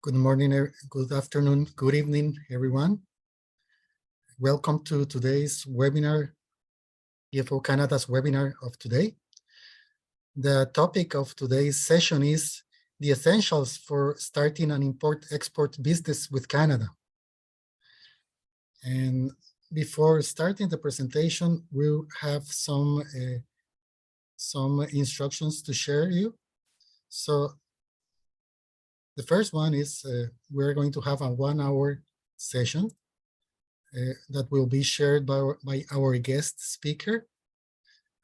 Good morning, good afternoon, good evening, everyone. Welcome to today's webinar, TFO Canada's webinar of today. The topic of today's session is the essentials for starting an import-export business with Canada. And before starting the presentation, we'll have some instructions to share you. So the first one is we're going to have a 1-hour session that will be shared by our guest speaker,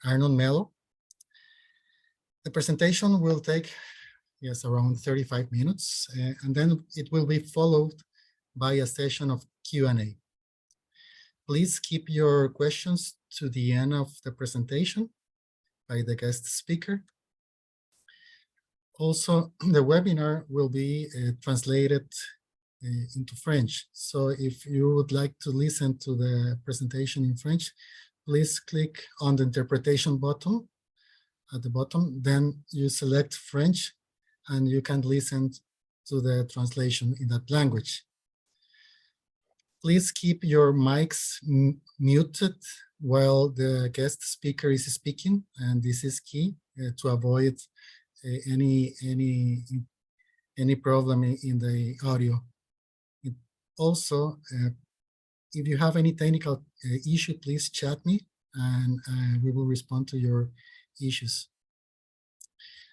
Arnon Melo. The presentation will take, around 35 minutes, and then it will be followed by a session of Q&A. Please keep your questions to the end of the presentation by the guest speaker. Also, the webinar will be translated into French. So if you would like to listen to the presentation in French, please click on the interpretation button at the bottom. Then you select French and you can listen to the translation in that language. Please keep your mics muted while the guest speaker is speaking, and this is key to avoid any problem in the audio. Also, if you have any technical issue, please chat me and we will respond to your issues.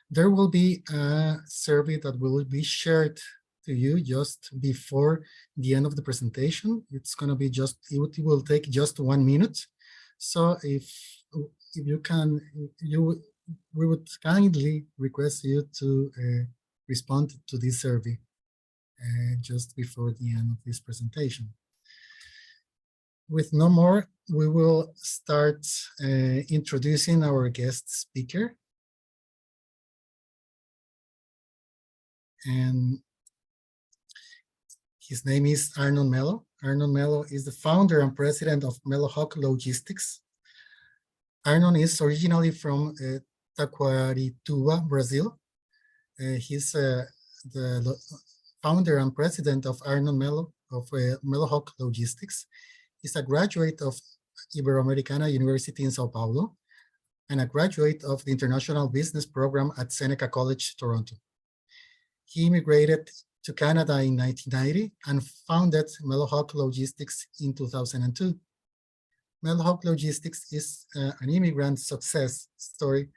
There will be a survey that will be shared to you just before the end of the presentation. It's going to be it will take just 1 minute. So if you can, we would kindly request you to respond to this survey just before the end of this presentation. With no more, we will start introducing our guest speaker. And his name is Arnon Melo. Arnon Melo is the founder and president of Melohawk Logistics. Arnon is originally from Taquarituba, Brazil. He's the founder and president of Arnon Melo of Melohawk Logistics. He's a graduate of Iberoamericana University in Sao Paulo and a graduate of the International Business Program at Seneca College, Toronto. He immigrated to Canada in 1990 and founded Melohawk Logistics in 2002. Melohawk Logistics is an immigrant success story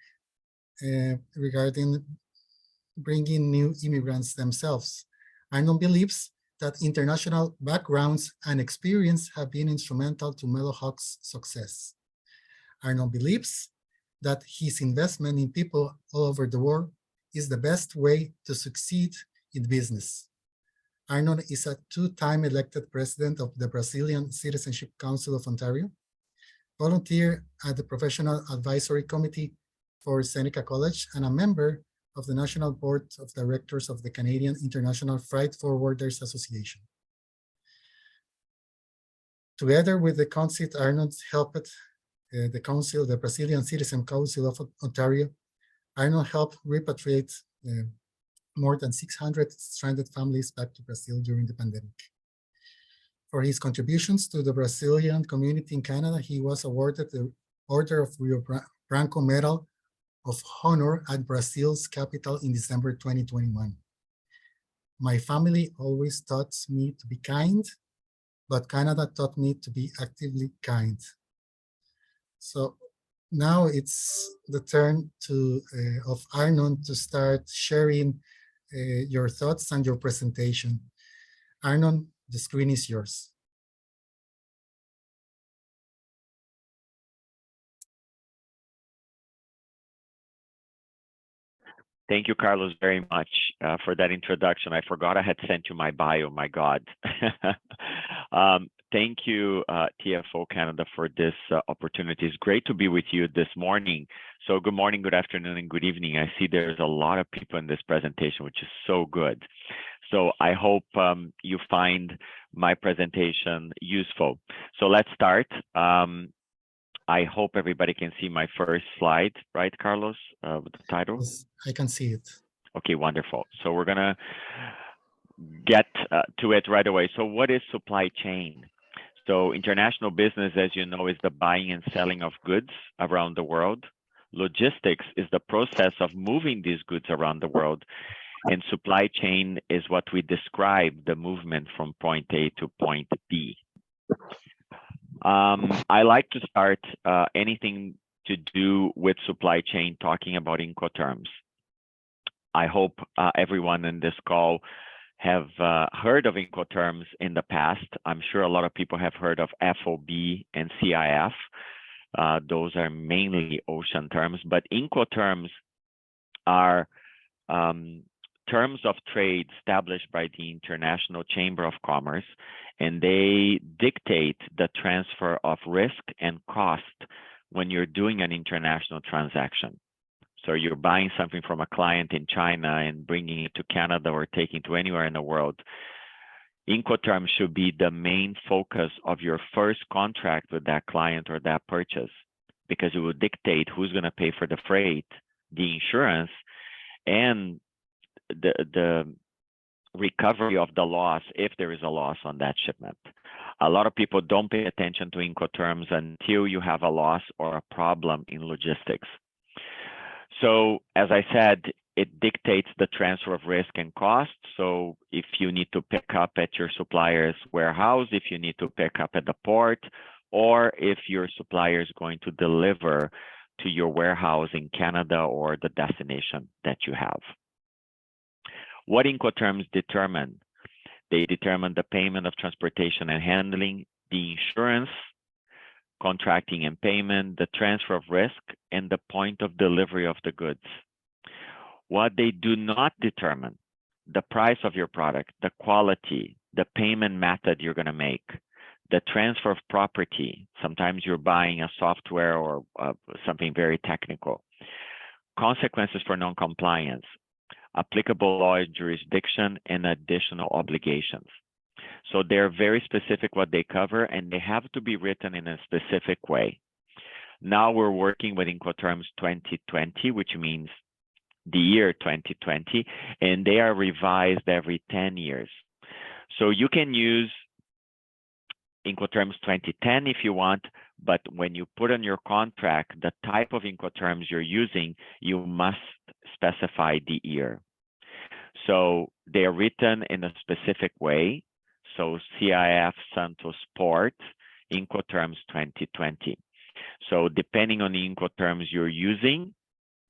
regarding bringing new immigrants themselves. Arnon believes that international backgrounds and experience have been instrumental to Melohawk's success. Arnon believes that his investment in people all over the world is the best way to succeed in business. Arnon is a 2-time elected president of the Brazilian Citizenship Council of Ontario, volunteer at the Professional Advisory Committee for Seneca College, and a member of the National Board of Directors of the Canadian International Freight Forwarders Association. Together with the council, Arnon helped the Brazilian Citizen Council of Ontario. Arnon helped repatriate more than 600 stranded families back to Brazil during the pandemic. For his contributions to the Brazilian community in Canada, he was awarded the Order of Rio Branco Medal of Honor at Brazil's capital in December 2021. My family always taught me to be kind, but Canada taught me to be actively kind. So now it's the turn of Arnon to start sharing your thoughts and your presentation. Arnon, the screen is yours. Thank you, Carlos, very much for that introduction. I forgot I had sent you my bio, my God. Thank you, TFO Canada, for this opportunity. It's great to be with you this morning. So good morning, good afternoon, and good evening. I see there's a lot of people in this presentation, which is so good. So I hope you find my presentation useful. So let's start. I hope everybody can see my first slide, right, Carlos, with the title? Yes, I can see it. Okay, wonderful. So we're gonna get to it right away. So what is supply chain? So international business, as you know, is the buying and selling of goods around the world. Logistics is the process of moving these goods around the world. And supply chain is what we describe the movement from point A to point B. I like to start anything to do with supply chain talking about Incoterms. I hope everyone in this call have heard of Incoterms in the past. I'm sure a lot of people have heard of FOB and CIF. Those are mainly ocean terms, but Incoterms are terms of trade established by the International Chamber of Commerce, and they dictate the transfer of risk and cost when you're doing an international transaction. So you're buying something from a client in China and bringing it to Canada or taking it to anywhere in the world. Incoterms should be the main focus of your first contract with that client or that purchase, because it will dictate who's going to pay for the freight, the insurance, and the recovery of the loss if there is a loss on that shipment. A lot of people don't pay attention to Incoterms until you have a loss or a problem in logistics. So as I said, it dictates the transfer of risk and cost. So if you need to pick up at your supplier's warehouse, if you need to pick up at the port, or if your supplier is going to deliver to your warehouse in Canada or the destination that you have. What Incoterms determine? They determine the payment of transportation and handling, the insurance, contracting and payment, the transfer of risk, and the point of delivery of the goods. What they do not determine: the price of your product, the quality, the payment method you're going to make, the transfer of property. Sometimes you're buying a software or something very technical. Consequences for non-compliance, applicable law and jurisdiction, and additional obligations. So they're very specific what they cover, and they have to be written in a specific way. Now we're working with Incoterms 2020, which means the year 2020, and they are revised every 10 years. So you can use Incoterms 2010 if you want, but when you put on your contract the type of Incoterms you're using, you must specify the year. So they are written in a specific way. So CIF Santos Port, Incoterms 2020. So depending on the Incoterms you're using,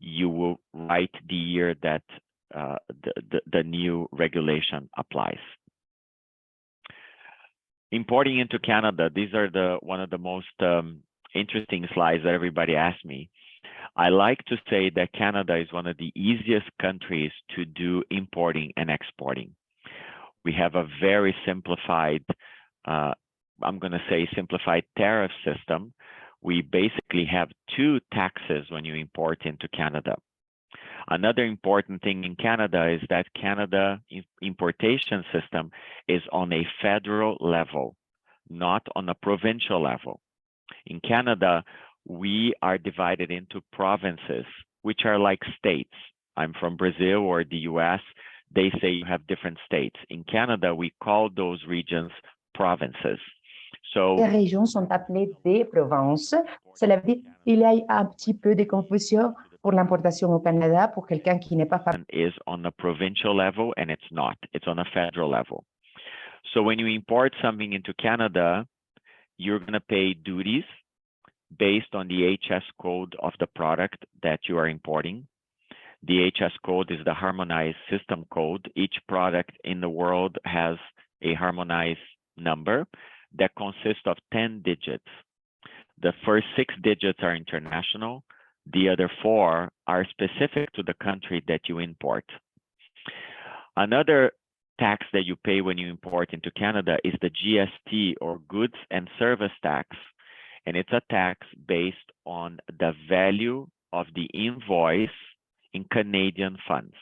you will write the year that the new regulation applies. Importing into Canada, these are one of the most interesting slides that everybody asks me. I like to say that Canada is one of the easiest countries to do importing and exporting. We have a very simplified, I'm going to say simplified tariff system. We basically have two taxes when you import into Canada. Another important thing in Canada is that Canada importation system is on a federal level, not on a provincial level. In Canada, we are divided into provinces, which are like states. I'm from Brazil or the US. They say you have different states. In Canada, we call those regions provinces. So, les régions sont appelées des provinces. Cela veut dire qu'il y a un petit peu de confusion pour l'importation au Canada pour quelqu'un qui n'est pas familier. is on a provincial level, and it's not. It's on a federal level. So when you import something into Canada, you're going to pay duties based on the HS code of the product that you are importing. The HS code is the harmonized system code. Each product in the world has a harmonized number that consists of 10 digits. The first 6 digits are international. The other 4 are specific to the country that you import. Another tax that you pay when you import into Canada is the GST, or Goods and Service Tax. And it's a tax based on the value of the invoice in Canadian funds.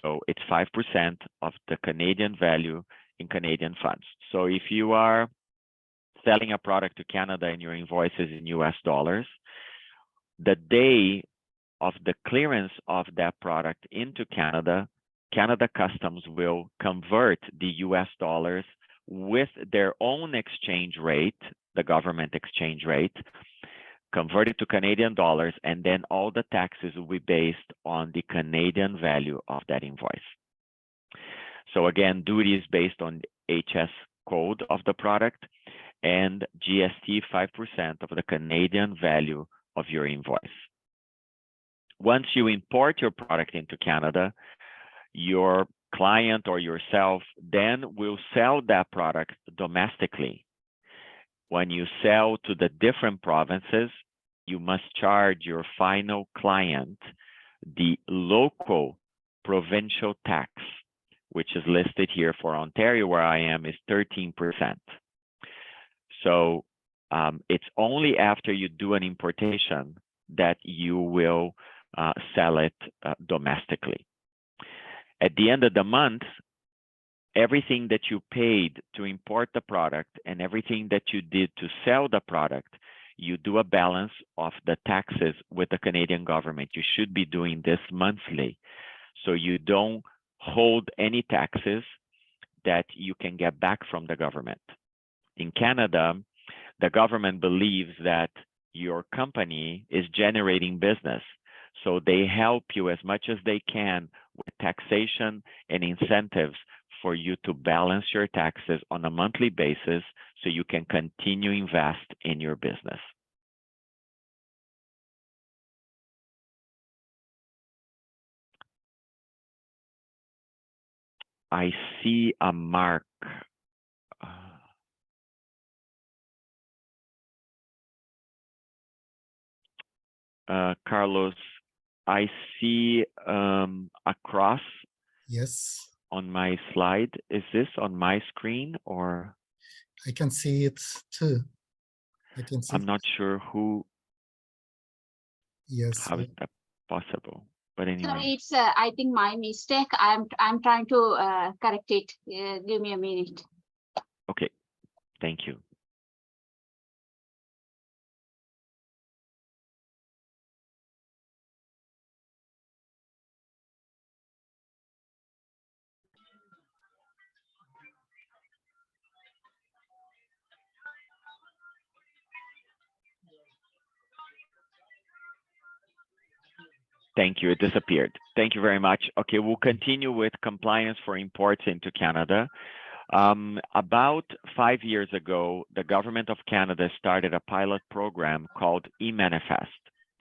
So it's 5% of the Canadian value in Canadian funds. So if you are selling a product to Canada and your invoice is in US dollars, the day of the clearance of that product into Canada, Canada Customs will convert the US dollars with their own exchange rate, the government exchange rate, convert it to Canadian dollars, and then all the taxes will be based on the Canadian value of that invoice. So again, duty is based on HS code of the product and GST 5% of the Canadian value of your invoice. Once you import your product into Canada, your client or yourself then will sell that product domestically. When you sell to the different provinces, you must charge your final client the local provincial tax, which is listed here for Ontario, where I am, is 13%. So it's only after you do an importation that you will sell it domestically. At the end of the month, everything that you paid to import the product and everything that you did to sell the product, you do a balance of the taxes with the Canadian government. You should be doing this monthly, so you don't hold any taxes that you can get back from the government. In Canada, the government believes that your company is generating business, so they help you as much as they can with taxation and incentives for you to balance your taxes on a monthly basis so you can continue invest in your business. I see a mark. Carlos, I see a cross. Yes. On my slide. Is this on my screen or? I can see it too. I can see. I'm not sure who. Yes. How is that possible? But anyway. So it's I think my mistake. I'm trying to correct it. Give me a minute. Okay, thank you. Thank you, it disappeared. Thank you very much. Okay, we'll continue with compliance for imports into Canada. About 5 years ago, the government of Canada started a pilot program called e-Manifest.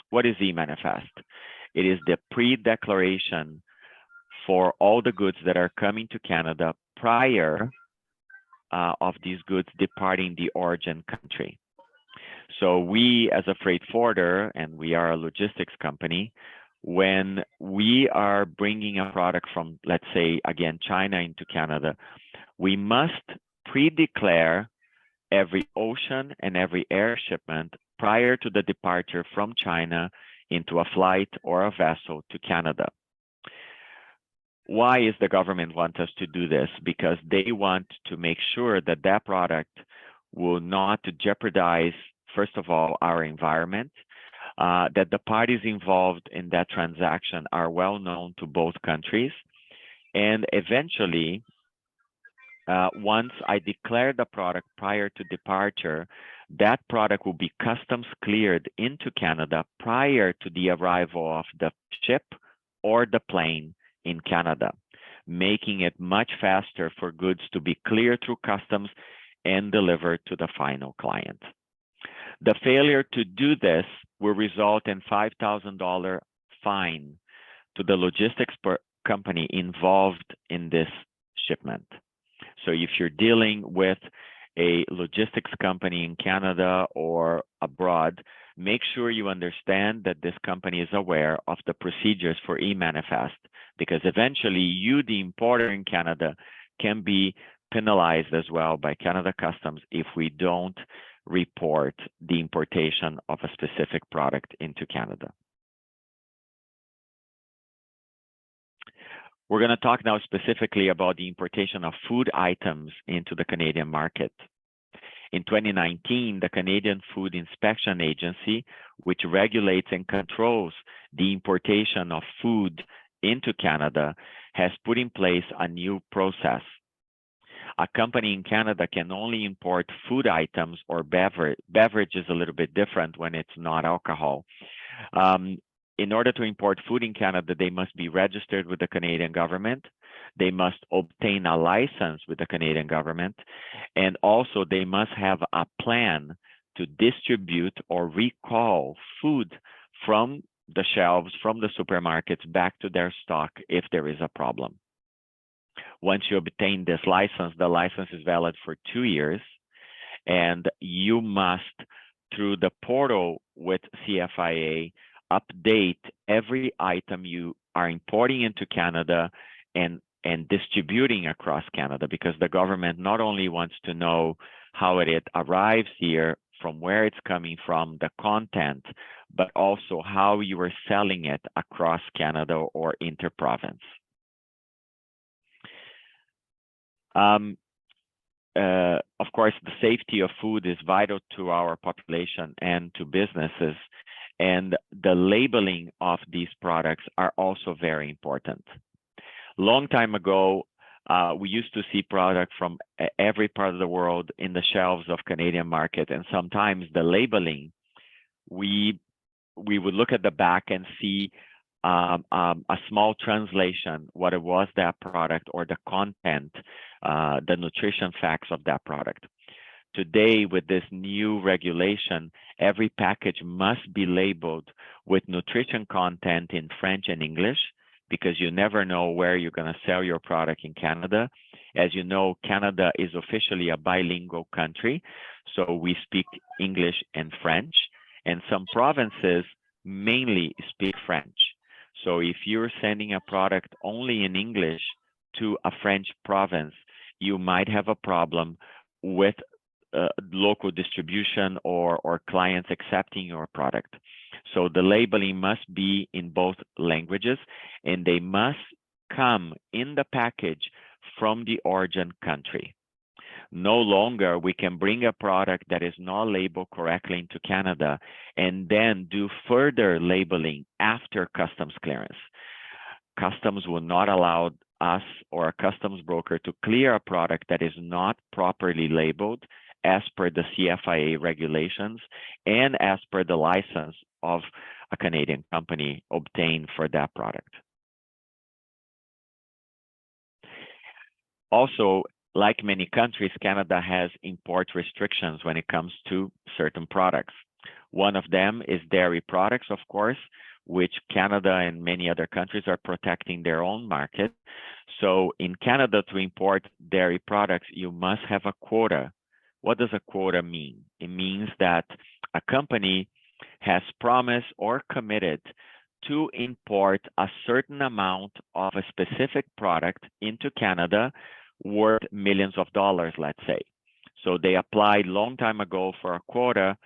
What is e-Manifest? It is the pre-declaration for all the goods that are coming to Canada prior of these goods departing the origin country. So we, as a freight forwarder, and we are a logistics company, when we are bringing a product from, let's say, again, China into Canada, we must pre-declare every ocean and every air shipment prior to the departure from China into a flight or a vessel to Canada. Why is the government want us to do this? Because they want to make sure that that product will not jeopardize, first of all, our environment, that the parties involved in that transaction are well known to both countries. And eventually, once I declare the product prior to departure, that product will be customs cleared into Canada prior to the arrival of the ship or the plane in Canada, making it much faster for goods to be cleared through customs and delivered to the final client. The failure to do this will result in $5,000 fine to the logistics company involved in this shipment. So if you're dealing with a logistics company in Canada or abroad, make sure you understand that this company is aware of the procedures for e-Manifest, because eventually you, the importer in Canada, can be penalized as well by Canada Customs if we don't report the importation of a specific product into Canada. We're going to talk now specifically about the importation of food items into the Canadian market. In 2019, the Canadian Food Inspection Agency, which regulates and controls the importation of food into Canada, has put in place a new process. A company in Canada can only import food items or beverage. Beverage is a little bit different when it's not alcohol. In order to import food in Canada, they must be registered with the Canadian government. They must obtain a license with the Canadian government. And also they must have a plan to distribute or recall food from the shelves, from the supermarkets back to their stock if there is a problem. Once you obtain this license, the license is valid for 2 years, and you must, through the portal with CFIA, update every item you are importing into Canada and distributing across Canada, because the government not only wants to know how it arrives here, from where it's coming from, the content, but also how you are selling it across Canada or inter-province. Of course, the safety of food is vital to our population and to businesses, and the labeling of these products are also very important. Long time ago, we used to see product from every part of the world in the shelves of Canadian market, and sometimes the labeling, we would look at the back and see a small translation, what it was, that product, or the content, the nutrition facts of that product. Today, with this new regulation, every package must be labeled with nutrition content in French and English, because you never know where you're going to sell your product in Canada. As you know, Canada is officially a bilingual country, so we speak English and French, and some provinces mainly speak French. So if you're sending a product only in English to a French province, you might have a problem with local distribution or clients accepting your product. So the labeling must be in both languages, and they must come in the package from the origin country. No longer we can bring a product that is not labeled correctly into Canada and then do further labeling after customs clearance. Customs will not allow us or a customs broker to clear a product that is not properly labeled as per the CFIA regulations and as per the license of a Canadian company obtained for that product. Also, like many countries, Canada has import restrictions when it comes to certain products. One of them is dairy products, of course, which Canada and many other countries are protecting their own market. So in Canada, to import dairy products, you must have a quota. What does a quota mean? It means that a company has promised or committed to import a certain amount of a specific product into Canada worth millions of dollars, let's say. So they applied long time ago for a quota,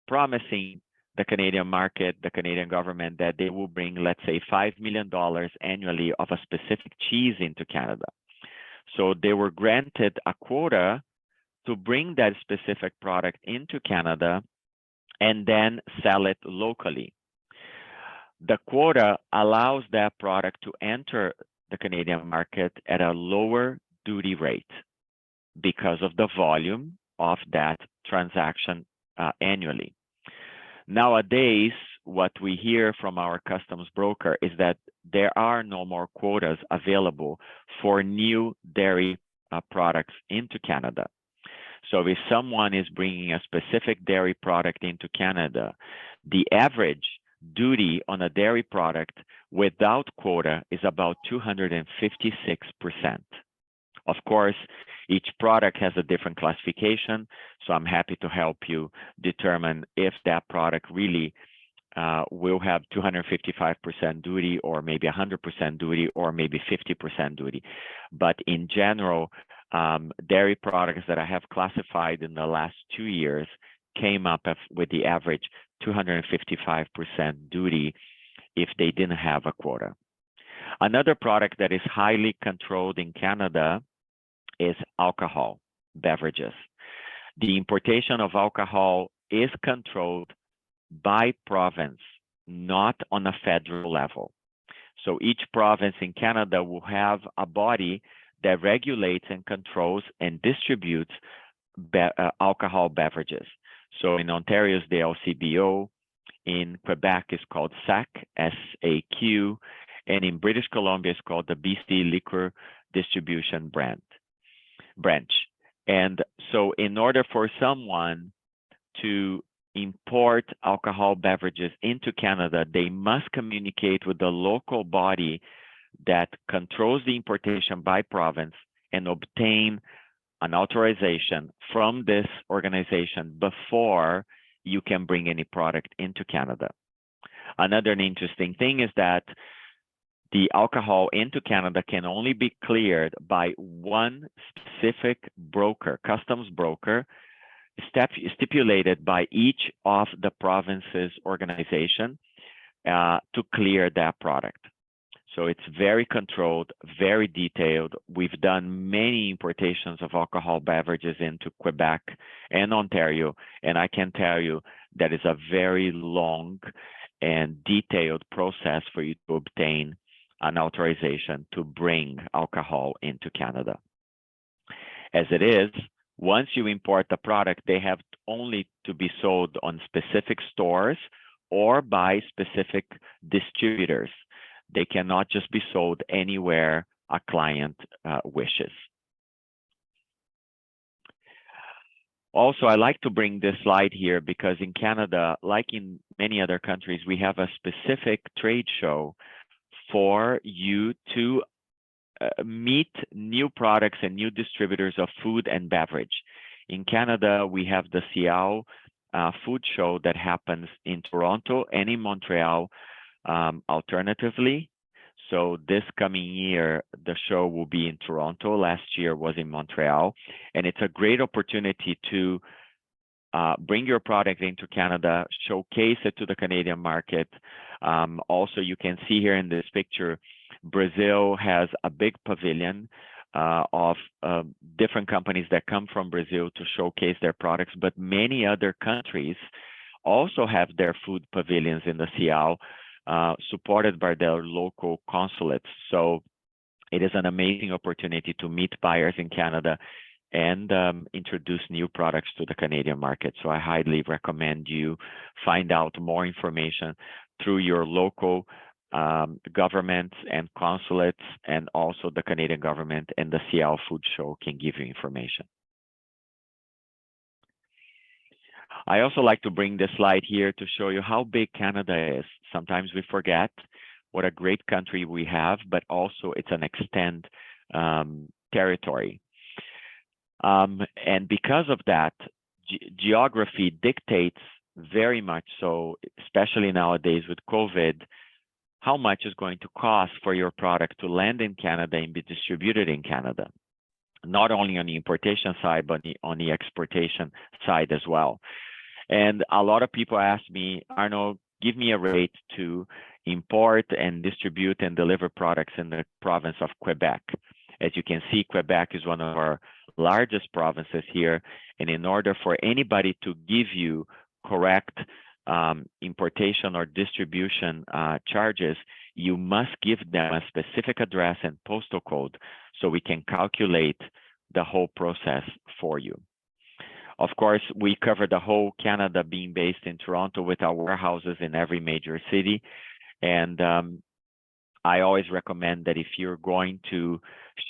promising the Canadian market, the Canadian government, that they will bring, let's say, $5 million annually of a specific cheese into Canada. So they were granted a quota to bring that specific product into Canada and then sell it locally. The quota allows that product to enter the Canadian market at a lower duty rate because of the volume of that transaction annually. Nowadays, what we hear from our customs broker is that there are no more quotas available for new dairy products into Canada. So if someone is bringing a specific dairy product into Canada, the average duty on a dairy product without quota is about 256%. Of course, each product has a different classification, so I'm happy to help you determine if that product really will have 255% duty, or maybe 100% duty, or maybe 50% duty. But in general, dairy products that I have classified in the last 2 years came up with the average 255% duty if they didn't have a quota. Another product that is highly controlled in Canada is alcohol beverages. The importation of alcohol is controlled by province, not on a federal level. So each province in Canada will have a body that regulates and controls and distributes alcohol beverages. So in Ontario, it's the LCBO. In Quebec, it's called SAQ, S-A-Q. And in British Columbia, it's called the BC Liquor Distribution Branch. And so in order for someone to import alcohol beverages into Canada, they must communicate with the local body that controls the importation by province and obtain an authorization from this organization before you can bring any product into Canada. Another interesting thing is that the alcohol into Canada can only be cleared by one specific broker, customs broker, stipulated by each of the province's organization to clear that product. So it's very controlled, very detailed. We've done many importations of alcohol beverages into Quebec and Ontario, and I can tell you that is a very long and detailed process for you to obtain an authorization to bring alcohol into Canada. As it is, once you import the product, they have only to be sold on specific stores or by specific distributors. They cannot just be sold anywhere a client wishes. Also, I like to bring this slide here because in Canada, like in many other countries, we have a specific trade show for you to meet new products and new distributors of food and beverage. In Canada, we have the Ciao food show that happens in Toronto and in Montreal alternatively. So this coming year, the show will be in Toronto. Last year was in Montreal. And it's a great opportunity to bring your product into Canada, showcase it to the Canadian market. Also, you can see here in this picture, Brazil has a big pavilion of different companies that come from Brazil to showcase their products, but many other countries also have their food pavilions in the Ciao, supported by their local consulates. So it is an amazing opportunity to meet buyers in Canada and introduce new products to the Canadian market. So I highly recommend you find out more information through your local governments and consulates, and also the Canadian government, and the Ciao Food Show can give you information. I also like to bring this slide here to show you how big Canada is. Sometimes we forget what a great country we have, but also it's an extended territory. And because of that, geography dictates very much so, especially nowadays with COVID, how much is going to cost for your product to land in Canada and be distributed in Canada, not only on the importation side, but on the exportation side as well. And a lot of people ask me, Arno, give me a rate to import and distribute and deliver products in the province of Quebec. As you can see, Quebec is one of our largest provinces here. And in order for anybody to give you correct importation or distribution charges, you must give them a specific address and postal code so we can calculate the whole process for you. Of course, we cover the whole Canada, being based in Toronto with our warehouses in every major city. And I always recommend that if you're going to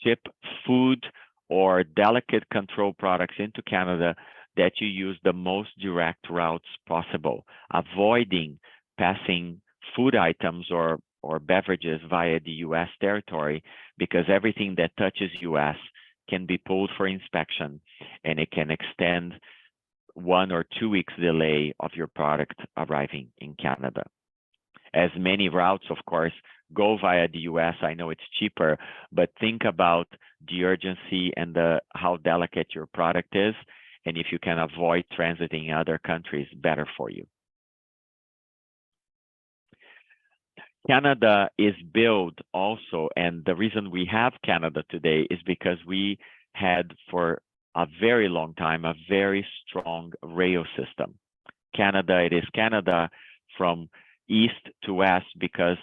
ship food or delicate control products into Canada, that you use the most direct routes possible, avoiding passing food items or beverages via the U.S. territory, because everything that touches U.S. can be pulled for inspection, and it can extend 1 or 2 weeks delay of your product arriving in Canada. As many routes, of course, go via the U.S. I know it's cheaper, but think about the urgency and how delicate your product is. And if you can avoid transiting other countries, better for you. Canada is built also, and the reason we have Canada today is because we had for a very long time a very strong rail system. Canada, it is Canada from east to west because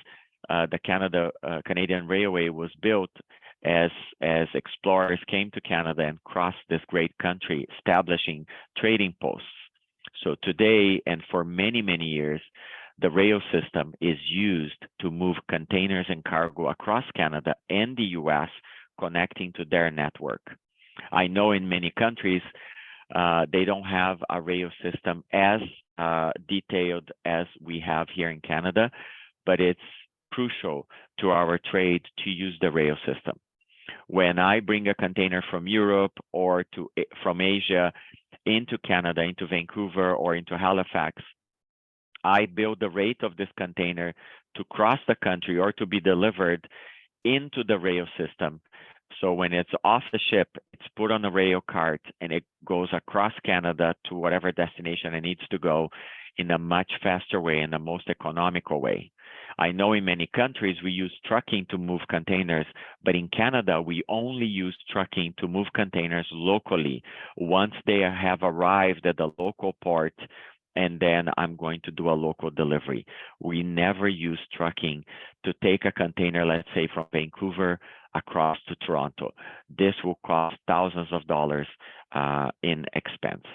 the Canadian Railway was built as explorers came to Canada and crossed this great country, establishing trading posts. So today, and for many, many years, the rail system is used to move containers and cargo across Canada and the US, connecting to their network. I know in many countries, they don't have a rail system as detailed as we have here in Canada, but it's crucial to our trade to use the rail system. When I bring a container from Europe or from Asia into Canada, into Vancouver or into Halifax, I build the rate of this container to cross the country or to be delivered into the rail system. So when it's off the ship, it's put on a rail cart and it goes across Canada to whatever destination it needs to go in a much faster way, in the most economical way. I know in many countries we use trucking to move containers, but in Canada, we only use trucking to move containers locally once they have arrived at the local port, and then I'm going to do a local delivery. We never use trucking to take a container, let's say from Vancouver across to Toronto. This will cost thousands of dollars in expense.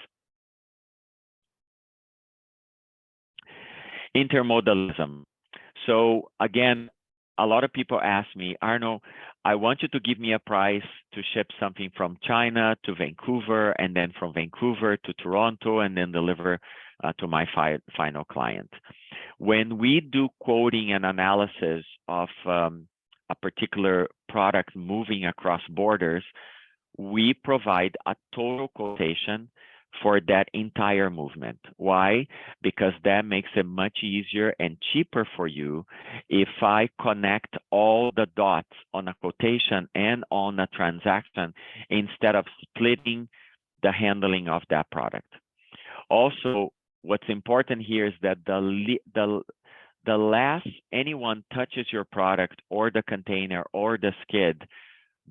Intermodalism. So again, a lot of people ask me, Arno, I want you to give me a price to ship something from China to Vancouver, and then from Vancouver to Toronto, and then deliver to my final client. When we do quoting and analysis of a particular product moving across borders, we provide a total quotation for that entire movement. Why? Because that makes it much easier and cheaper for you if I connect all the dots on a quotation and on a transaction instead of splitting the handling of that product. Also, what's important here is that the less anyone touches your product or the container or the skid,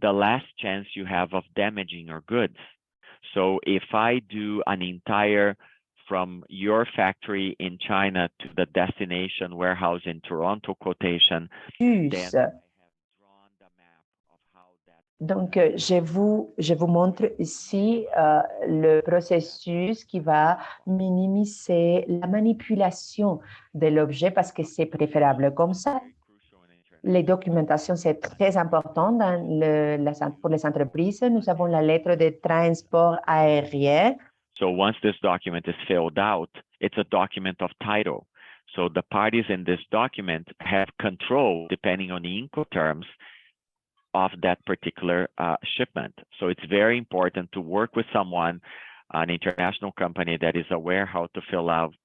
the less chance you have of damaging your goods. So if I do an entire from your factory in China to the destination warehouse in Toronto quotation, then I have drawn the map of how that. Donc, je vous montre ici le processus qui va minimiser la manipulation de l'objet parce que c'est préférable comme ça. Les documentations, c'est très important pour les entreprises. Nous avons la lettre de transport aérien. So once this document is filled out, it's a document of title. So the parties in this document have control, depending on the Incoterms, of that particular shipment. So it's very important to work with someone, an international company that is aware how to fill out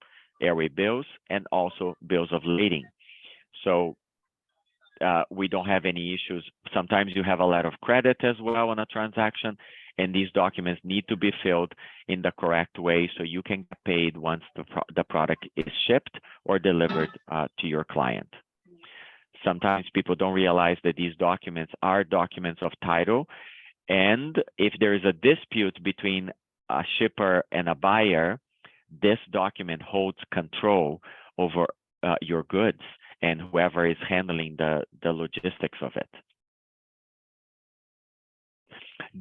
airway bills and also bills of lading. So we don't have any issues. Sometimes you have a letter of credit as well on a transaction, and these documents need to be filled in the correct way so you can get paid once the product is shipped or delivered to your client. Sometimes people don't realize that these documents are documents of title, and if there is a dispute between a shipper and a buyer, this document holds control over your goods and whoever is handling the logistics of it.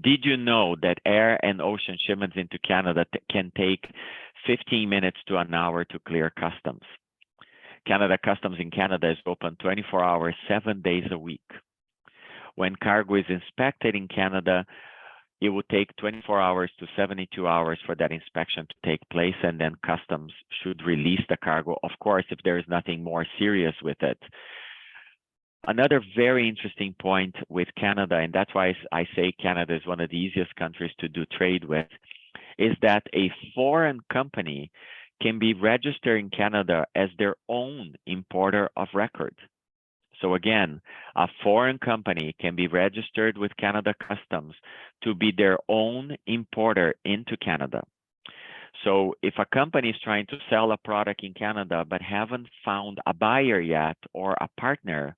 Did you know that air and ocean shipments into Canada can take 15 minutes to an hour to clear customs? Canada Customs in Canada is open 24 hours, 7 days a week. When cargo is inspected in Canada, it will take 24 hours to 72 hours for that inspection to take place, and then customs should release the cargo, of course, if there is nothing more serious with it. Another very interesting point with Canada, and that's why I say Canada is one of the easiest countries to do trade with, is that a foreign company can be registered in Canada as their own importer of record. So again, a foreign company can be registered with Canada Customs to be their own importer into Canada. So if a company is trying to sell a product in Canada but haven't found a buyer yet or a partner,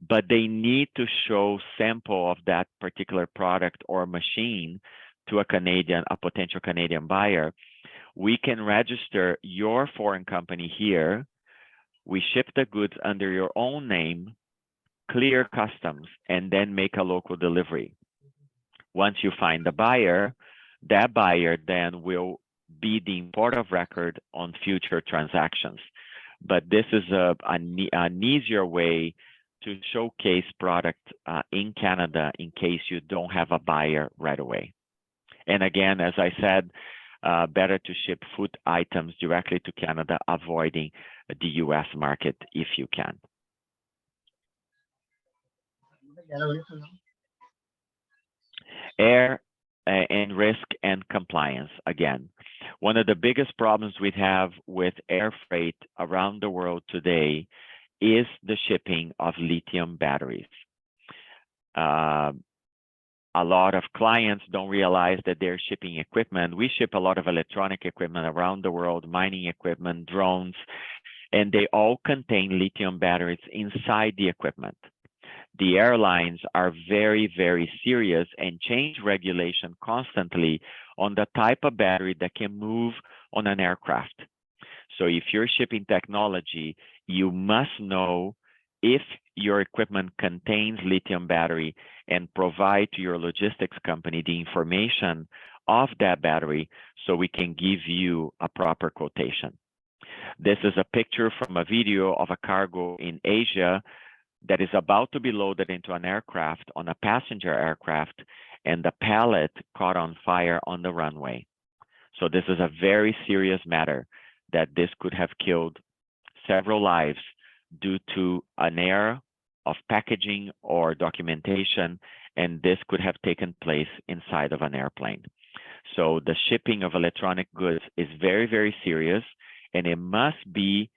but they need to show sample of that particular product or machine to a potential Canadian buyer, we can register your foreign company here. We ship the goods under your own name, clear customs, and then make a local delivery. Once you find the buyer, that buyer then will be the import of record on future transactions. But this is an easier way to showcase product in Canada in case you don't have a buyer right away. And again, as I said, better to ship food items directly to Canada, avoiding the US market if you can. Air and risk and compliance. Again, one of the biggest problems we have with air freight around the world today is the shipping of lithium batteries. A lot of clients don't realize that they're shipping equipment. We ship a lot of electronic equipment around the world, mining equipment, drones, and they all contain lithium batteries inside the equipment. The airlines are very, very serious and change regulation constantly on the type of battery that can move on an aircraft. So if you're shipping technology, you must know if your equipment contains lithium battery and provide to your logistics company the information of that battery so we can give you a proper quotation. This is a picture from a video of a cargo in Asia that is about to be loaded into an aircraft, on a passenger aircraft, and the pallet caught on fire on the runway. So this is a very serious matter that this could have killed several lives due to an error of packaging or documentation, and this could have taken place inside of an airplane. So the shipping of electronic goods is very, very serious, and it must be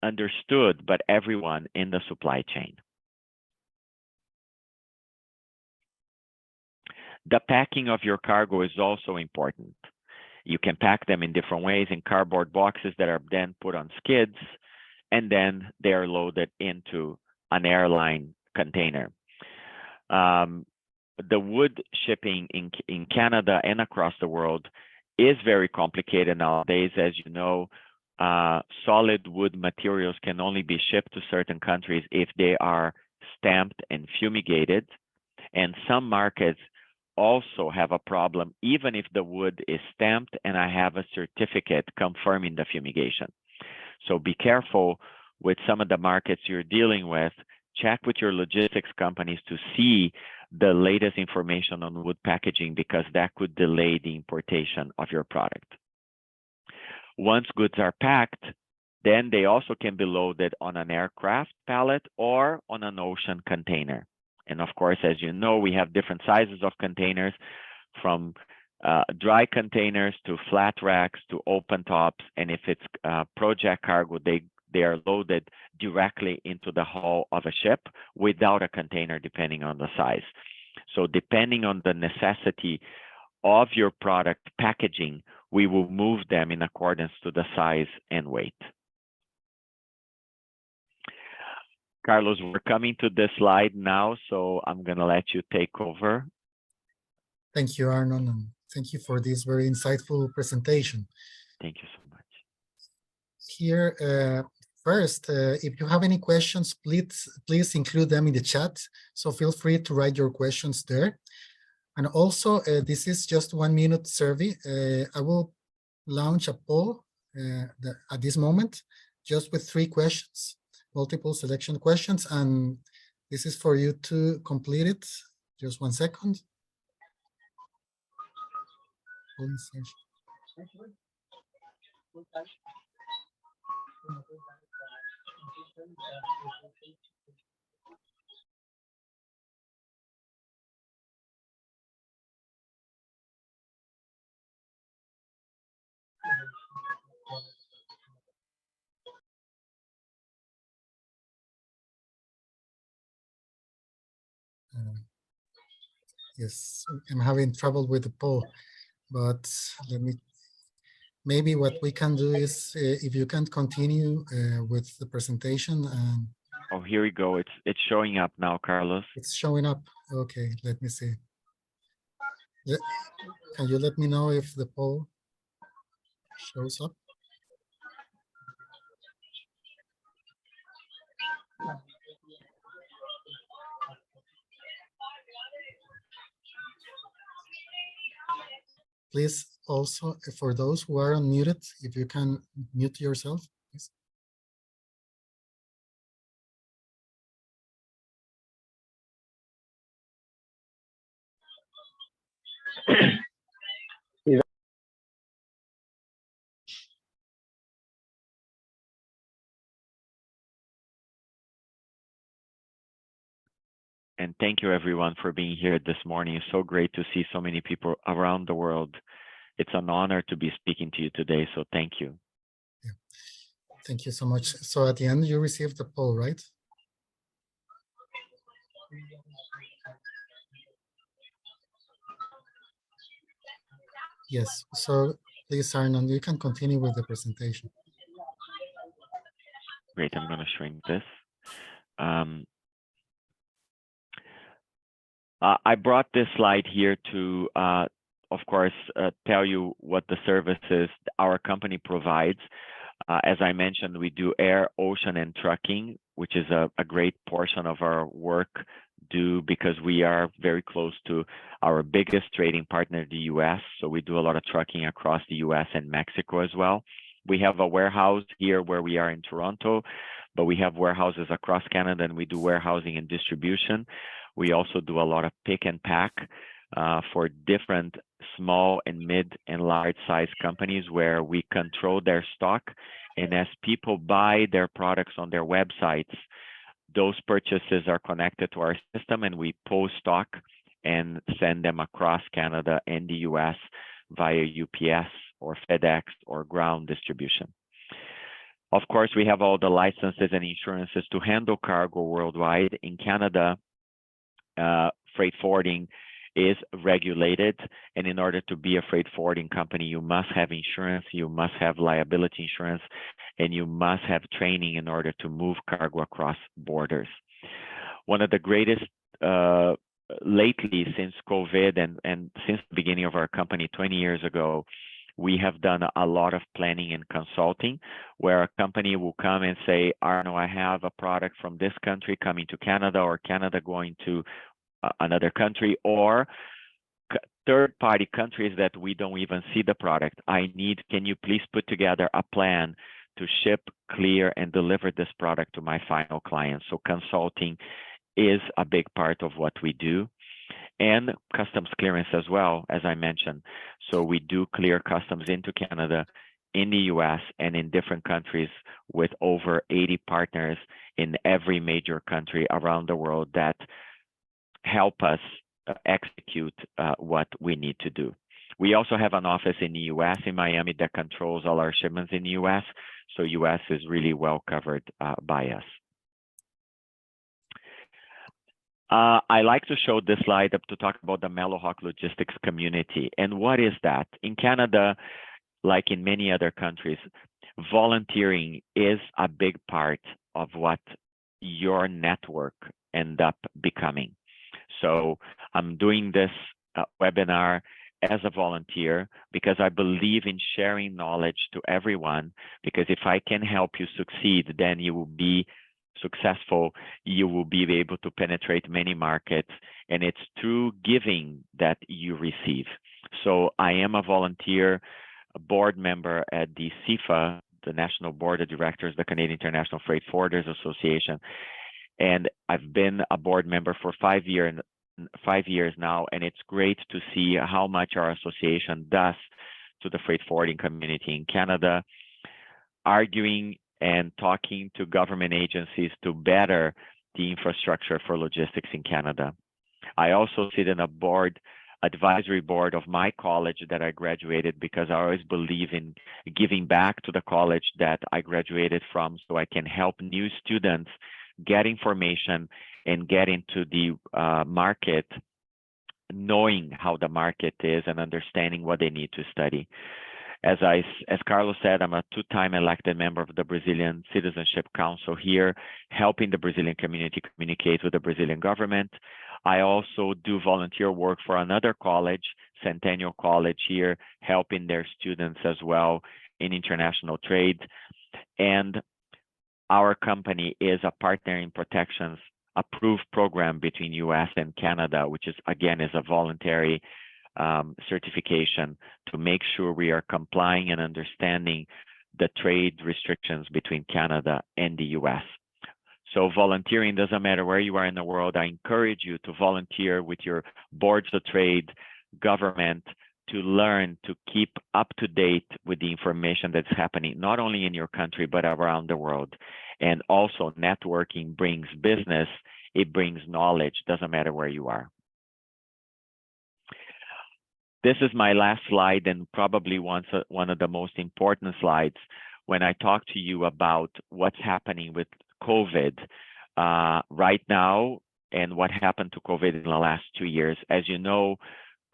understood by everyone in the supply chain. The packing of your cargo is also important. You can pack them in different ways in cardboard boxes that are then put on skids, and then they are loaded into an airline container. The wood shipping in Canada and across the world is very complicated nowadays. As you know, solid wood materials can only be shipped to certain countries if they are stamped and fumigated. And some markets also have a problem, even if the wood is stamped and I have a certificate confirming the fumigation. So be careful with some of the markets you're dealing with. Check with your logistics companies to see the latest information on wood packaging, because that could delay the importation of your product. Once goods are packed, then they also can be loaded on an aircraft pallet or on an ocean container. And of course, as you know, we have different sizes of containers, from dry containers to flat racks to open tops. And if it's project cargo, they are loaded directly into the hull of a ship without a container, depending on the size. So depending on the necessity of your product packaging, we will move them in accordance to the size and weight. Carlos, we're coming to this slide now, so I'm going to let you take over. Thank you, Arnon, and thank you for this very insightful presentation. Thank you so much. Here, first, if you have any questions, please include them in the chat. So feel free to write your questions there. And also, this is just 1 minute survey. I will launch a poll at this moment, just with 3 questions, multiple selection questions, and this is for you to complete it. Just 1 second. Yes, I'm having trouble with the poll, but maybe what we can do is, if you can continue with the presentation. Oh, here we go. It's showing up now, Carlos. It's showing up. Okay, let me see. Can you let me know if the poll shows up? Please also, for those who are unmuted, if you can mute yourself, please. And thank you everyone for being here this morning. It's so great to see so many people around the world. It's an honor to be speaking to you today, so thank you. Yeah. Thank you so much. So at the end, you received the poll, right? Yes, so please, Arnon, you can continue with the presentation. Great, I'm gonna shrink this. I brought this slide here to, of course, tell you what the services our company provides. As I mentioned, we do air, ocean, and trucking, which is a great portion of our work due because we are very close to our biggest trading partner, the US. So we do a lot of trucking across the US and Mexico as well. We have a warehouse here where we are in Toronto, but we have warehouses across Canada, and we do warehousing and distribution. We also do a lot of pick and pack for different small and mid and large size companies where we control their stock. And as people buy their products on their websites, those purchases are connected to our system, and we pull stock and send them across Canada and the US via UPS or FedEx or ground distribution. Of course, we have all the licenses and insurances to handle cargo worldwide. In Canada, freight forwarding is regulated, and in order to be a freight forwarding company, you must have insurance, you must have liability insurance, and you must have training in order to move cargo across borders. One of the greatest lately since COVID and since the beginning of our company 20 years ago, we have done a lot of planning and consulting where a company will come and say, Arno, I have a product from this country coming to Canada, or Canada going to another country, or third-party countries that we don't even see the product. Can you please put together a plan to ship, clear, and deliver this product to my final client? So consulting is a big part of what we do. And customs clearance as well, as I mentioned. So we do clear customs into Canada, in the US, and in different countries with over 80 partners in every major country around the world that help us execute what we need to do. We also have an office in the US, in Miami, that controls all our shipments in the US. So US is really well covered by us. I like to show this slide up to talk about the Melohawk logistics community. And what is that? In Canada, like in many other countries, volunteering is a big part of what your network end up becoming. So I'm doing this webinar as a volunteer because I believe in sharing knowledge to everyone, because if I can help you succeed, then you will be successful, you will be able to penetrate many markets, and it's through giving that you receive. So I am a volunteer, a board member at the CIFA, the National Board of Directors, the Canadian International Freight Forwarders Association, and I've been a board member for 5 years now, and it's great to see how much our association does to the freight forwarding community in Canada, arguing and talking to government agencies to better the infrastructure for logistics in Canada. I also sit in a advisory board of my college that I graduated, because I always believe in giving back to the college that I graduated from, so I can help new students get information and get into the market, knowing how the market is and understanding what they need to study. As Carlos said, I'm a two-time elected member of the Brazilian Citizenship Council here, helping the Brazilian community communicate with the Brazilian government. I also do volunteer work for another college, Centennial College here, helping their students as well in international trade. And our company is a partner in protections approved program between US and Canada, which is, again, is a voluntary certification to make sure we are complying and understanding the trade restrictions between Canada and the US. So volunteering doesn't matter where you are in the world. I encourage you to volunteer with your boards of trade, government, to learn to keep up to date with the information that's happening, not only in your country, but around the world. And also networking brings business, it brings knowledge, doesn't matter where you are. This is my last slide and probably one of the most important slides when I talk to you about what's happening with COVID right now and what happened to COVID in the last 2 years. As you know,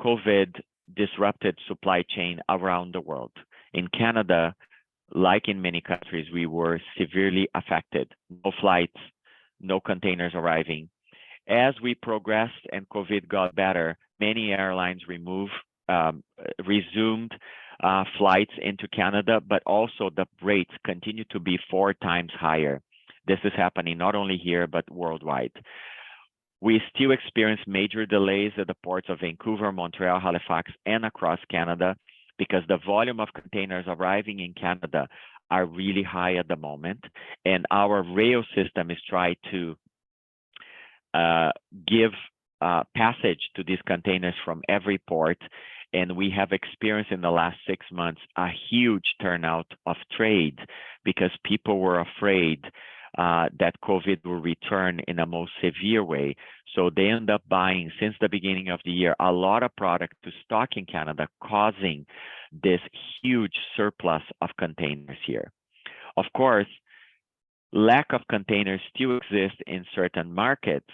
COVID disrupted supply chain around the world. In Canada, like in many countries, we were severely affected. No flights, no containers arriving. As we progressed and COVID got better, many airlines resumed flights into Canada, but also the rates continue to be 4 times higher. This is happening not only here, but worldwide. We still experience major delays at the ports of Vancouver, Montreal, Halifax, and across Canada because the volume of containers arriving in Canada are really high at the moment. And our rail system is trying to give passage to these containers from every port. And we have experienced in the last 6 months a huge turnout of trade because people were afraid that COVID will return in a most severe way. So they end up buying, since the beginning of the year, a lot of product to stock in Canada, causing this huge surplus of containers here. Of course, lack of containers still exists in certain markets.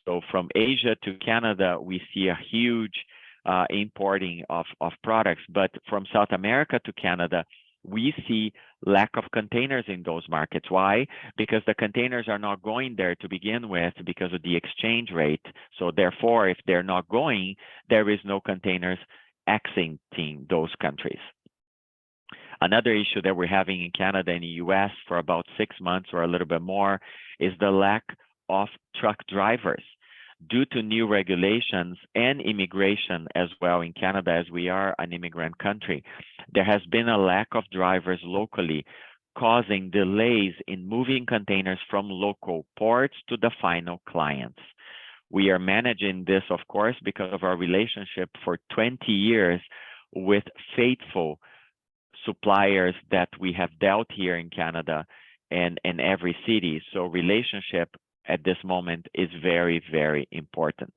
So from Asia to Canada, we see a huge importing of products, but from South America to Canada, we see lack of containers in those markets. Why? Because the containers are not going there to begin with because of the exchange rate. So therefore, if they're not going, there is no containers exiting those countries. Another issue that we're having in Canada and the US for about 6 months or a little bit more is the lack of truck drivers. Due to new regulations and immigration as well in Canada, as we are an immigrant country, there has been a lack of drivers locally, causing delays in moving containers from local ports to the final clients. We are managing this, of course, because of our relationship for 20 years with faithful suppliers that we have dealt here in Canada and in every city. So relationship at this moment is very, very important.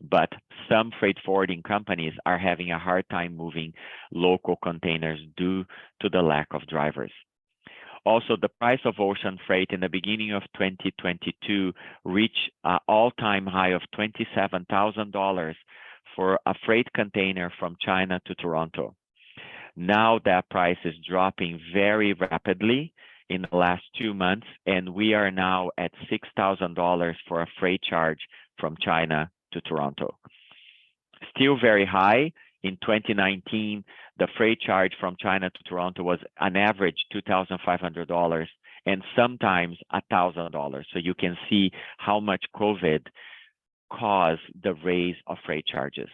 But some freight forwarding companies are having a hard time moving local containers due to the lack of drivers. Also, the price of ocean freight in the beginning of 2022 reached an all-time high of $27,000 for a freight container from China to Toronto. Now that price is dropping very rapidly in the last 2 months, and we are now at $6,000 for a freight charge from China to Toronto. Still very high. In 2019, the freight charge from China to Toronto was an average $2,500 and sometimes $1,000. So you can see how much COVID caused the raise of freight charges.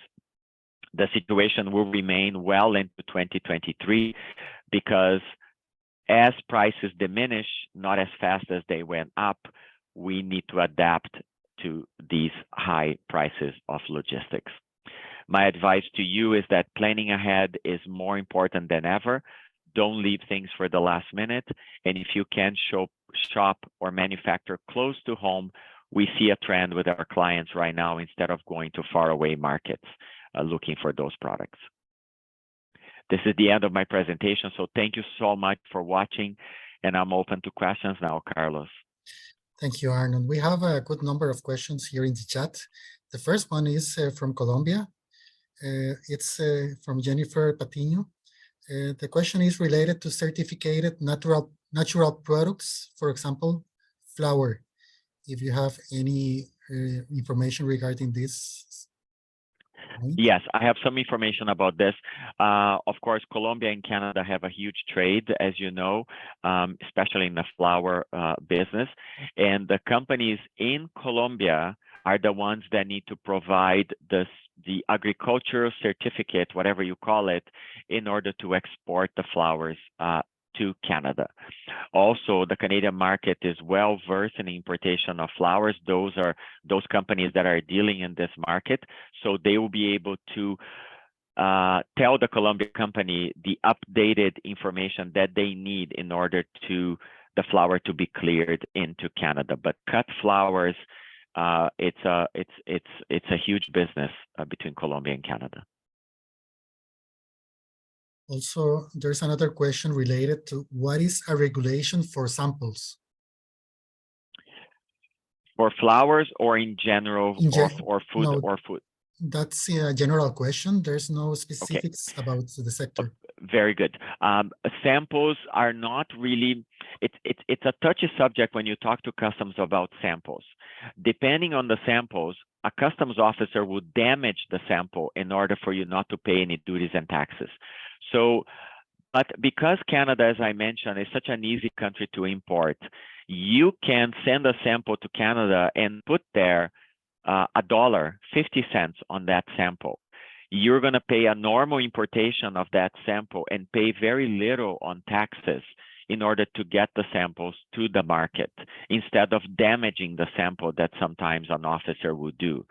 The situation will remain well into 2023 because as prices diminish, not as fast as they went up, we need to adapt to these high prices of logistics. My advice to you is that planning ahead is more important than ever. Don't leave things for the last minute. And if you can shop or manufacture close to home, we see a trend with our clients right now instead of going to faraway markets looking for those products. This is the end of my presentation. So thank you so much for watching. And I'm open to questions now, Carlos. Thank you, Arnold. We have a good number of questions here in the chat. The first one is from Colombia. It's from Jennifer Patiño. The question is related to certificated natural products, for example, flour. If you have any information regarding this. Yes, I have some information about this. Of course, Colombia and Canada have a huge trade, as you know, especially in the flour business. And the companies in Colombia are the ones that need to provide the the agricultural certificate, whatever you call it, in order to export the flowers to Canada. Also, the Canadian market is well versed in importation of flowers. Those are those companies that are dealing in this market, so they will be able to tell the Colombian company the updated information that they need in order to the flower to be cleared into Canada. But cut flowers, it's a huge business between Colombia and Canada. Also, there's another question related to what is a regulation for samples? For flowers or in general, or food, no, or food? That's a general question. There's no specifics about the sector. Very good. Samples are not really, it's a touchy subject when you talk to customs about samples. Depending on the samples, a customs officer would damage the sample in order for you not to pay any duties and taxes. So, but because Canada, as I mentioned, is such an easy country to import, you can send a sample to Canada and put there $1.50 on that sample. You're going to pay a normal importation of that sample and pay very little on taxes in order to get the samples to the market, instead of damaging the sample that sometimes an officer would do.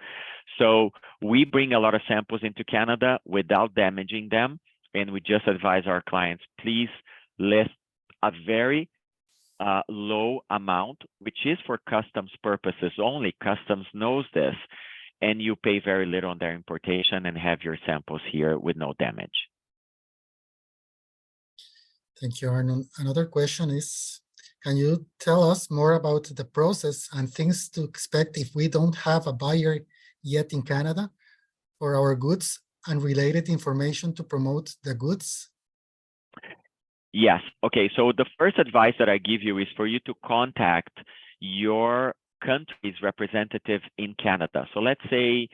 So we bring a lot of samples into Canada without damaging them, and we just advise our clients, please list a very low amount, which is for customs purposes only. Customs knows this, and you pay very little on their importation and have your samples here with no damage. Thank you, Arnon. Another question is, can you tell us more about the process and things to expect if we don't have a buyer yet in Canada for our goods, and related information to promote the goods? Yes. Okay. So the first advice that I give you is for you to contact your country's representative in Canada. So let's say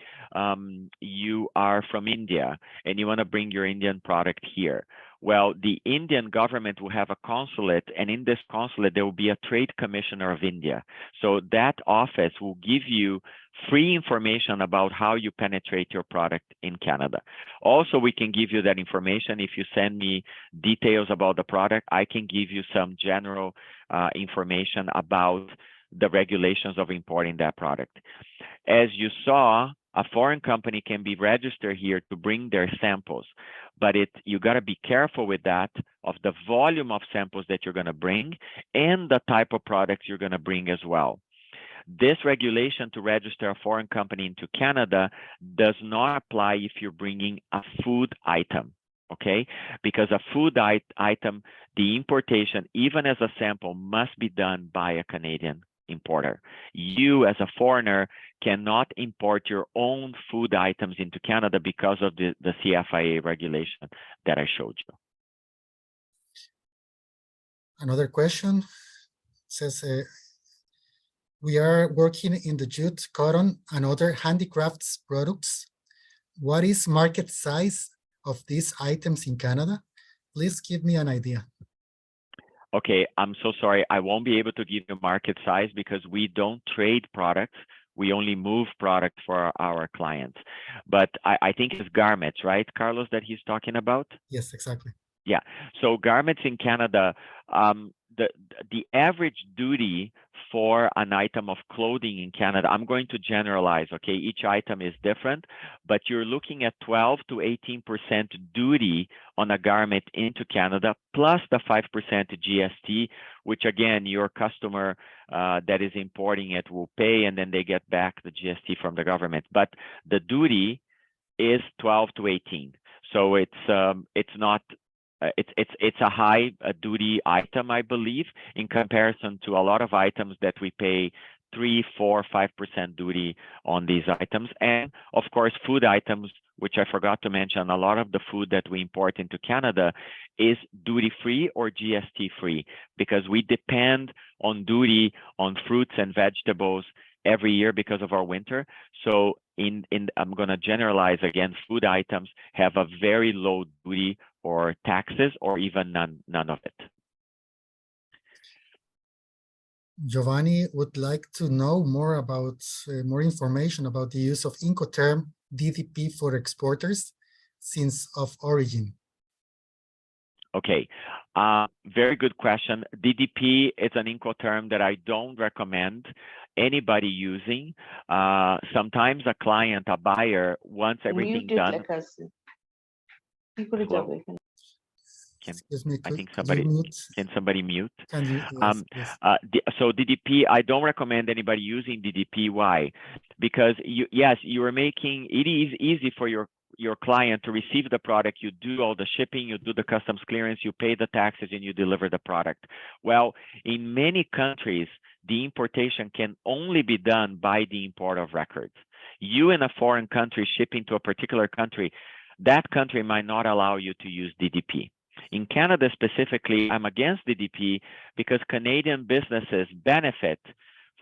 you are from India and you want to bring your Indian product here. Well, the Indian government will have a consulate, and in this consulate, there will be a trade commissioner of India. So that office will give you free information about how you penetrate your product in Canada. Also, we can give you that information. If you send me details about the product, I can give you some general information about the regulations of importing that product. As you saw, a foreign company can be registered here to bring their samples, but you got to be careful with that, of the volume of samples that you're going to bring and the type of products you're going to bring as well. This regulation to register a foreign company into Canada does not apply if you're bringing a food item, okay? Because a food item, the importation, even as a sample, must be done by a Canadian importer. You, as a foreigner, cannot import your own food items into Canada because of the CFIA regulation that I showed you. Another question says, we are working in the jute, cotton, and other handicrafts products. What is market size of these items in Canada? Please give me an idea. Okay, I'm so sorry. I won't be able to give you market size because we don't trade products. We only move product for our clients. But I think it's garments, right, Carlos, that he's talking about? Yes, exactly. Yeah. So garments in Canada, the average duty for an item of clothing in Canada, I'm going to generalize, okay? Each item is different, but you're looking at 12 to 18% duty on a garment into Canada, plus the 5% GST, which again, your customer that is importing it will pay, and then they get back the GST from the government. But the duty is 12 to 18. So it's not, it's a high duty item, I believe, in comparison to a lot of items that we pay 3, 4, 5% duty on these items. And of course, food items, which I forgot to mention, a lot of the food that we import into Canada is duty free or GST free, because we depend on duty on fruits and vegetables every year because of our winter. So I'm going to generalize again, food items have a very low duty or taxes, or even none of it. Giovanni would like to know more about more information about the use of Incoterm DDP for exporters since of origin? Okay, very good question. DDP is an Incoterm that I don't recommend anybody using. Sometimes a client, a buyer, wants everything done. Hello? Excuse me, I think could you mute? can somebody mute? Can you, yes, yes. So DDP, I don't recommend anybody using DDP. Why? Because yes, you are making it is easy for your client to receive the product. You do all the shipping, you do the customs clearance, you pay the taxes, and you deliver the product. Well, in many countries, the importation can only be done by the import of records. You in a foreign country shipping to a particular country, that country might not allow you to use DDP. In Canada specifically, I'm against DDP because Canadian businesses benefit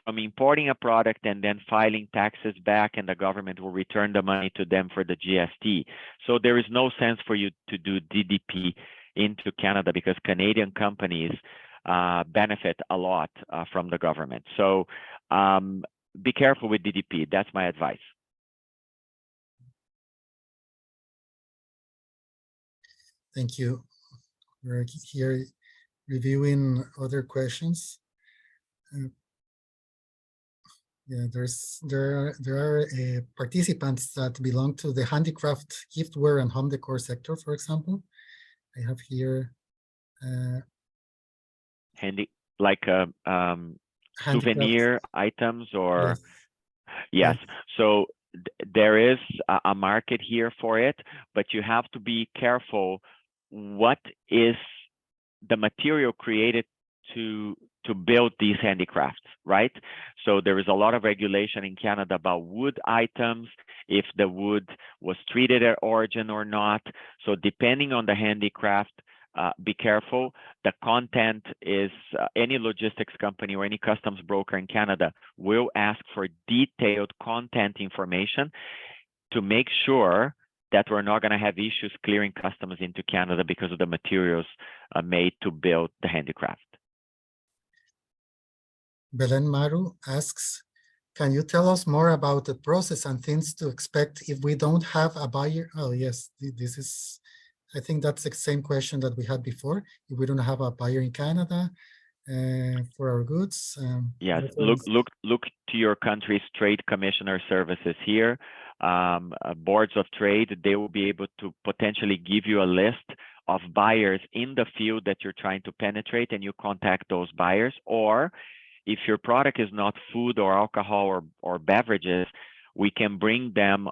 from importing a product and then filing taxes back, and the government will return the money to them for the GST. So there is no sense for you to do DDP into Canada because Canadian companies benefit a lot from the government. So be careful with DDP. That's my advice. Thank you. We're here reviewing other questions. Yeah, there are participants that belong to the handicraft, giftware, and home decor sector, for example. I have here souvenir items or yes. Right. So there is a market here for it, but you have to be careful. What is the material created to build these handicrafts, right? So there is a lot of regulation in Canada about wood items, if the wood was treated at origin or not. So depending on the handicraft, be careful. The content is any logistics company or any customs broker in Canada will ask for detailed content information to make sure that we're not going to have issues clearing customs into Canada because of the materials made to build the handicraft. Belen Maru asks, can you tell us more about the process and things to expect if we don't have a buyer? Oh, yes, this is, I think that's the same question that we had before. If we don't have a buyer in Canada for our goods. Yes, look to your country's trade commissioner services here. Boards of trade, they will be able to potentially give you a list of buyers in the field that you're trying to penetrate, and you contact those buyers. Or if your product is not food or alcohol or beverages, we can bring them